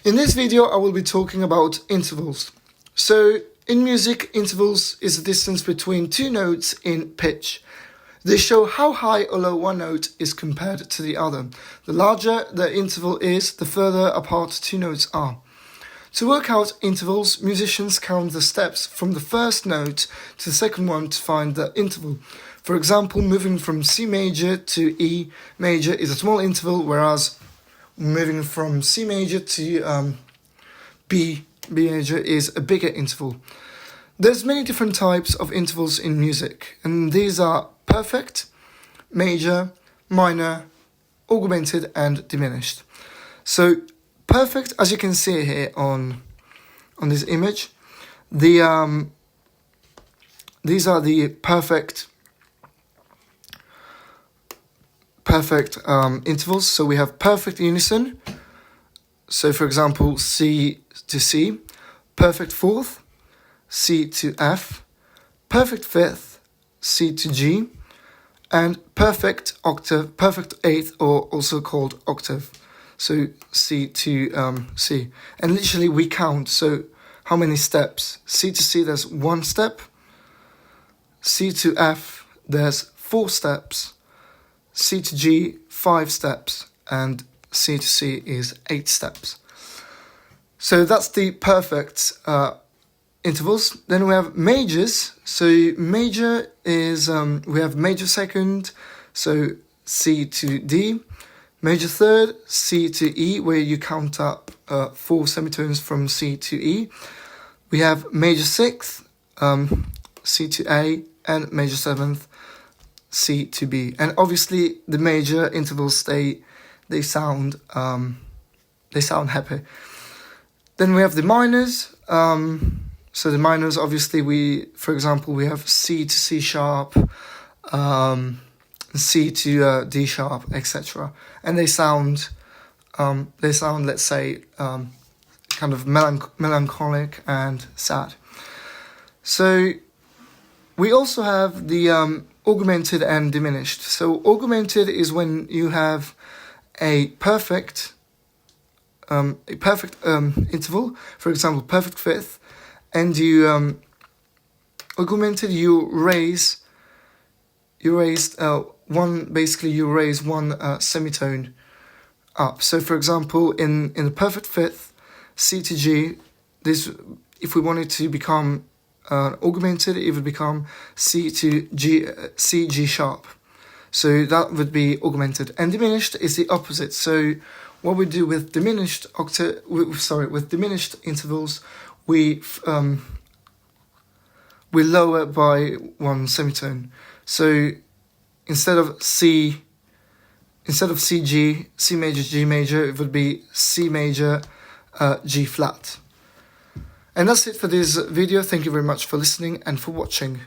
In this video, I will be talking about intervals. So, in music, intervals is the distance between two notes in pitch. They show how high or low one note is compared to the other. The larger the interval is, the further apart two notes are. To work out intervals, musicians count the steps from the first note to the second one to find the interval. For example, moving from C major to E major is a small interval, whereas moving from C major to B major is a bigger interval. There's many different types of intervals in music, and these are perfect, major, minor, augmented, and diminished. So perfect, as you can see here on this image, these are the perfect intervals. So we have perfect unison. So for example, C to C, perfect fourth, C to F, perfect fifth, C to G, and perfect octave, perfect eighth, or also called octave. So C to C. And literally we count, so how many steps? C to C, there's one step. C to F, there's 4 steps. C to G, 5 steps. And C to C is 8 steps. So that's the perfect intervals. Then we have majors. So major is, we have major second, so C to D. Major third, C to E, where you count up 4 semitones from C to E. We have major sixth, C to A, and major seventh, C to B. And obviously the major intervals, they sound happy. Then we have the minors. So the minors, obviously, for example, we have C to C sharp, C to D sharp, etc. And they sound, let's say, kind of melancholic and sad. So we also have the augmented and diminished. So augmented is when you have a perfect interval, for example, perfect fifth, and you augmented, you raise one semitone up. So for example, in the perfect fifth, C to G, this, if we wanted to become augmented, it would become C to G, C G sharp. So that would be augmented. And diminished is the opposite. So what we do with diminished intervals, we lower by one semitone. So instead of C G, C major, G major, it would be C major, G flat. And that's it for this video. Thank you very much for listening and for watching.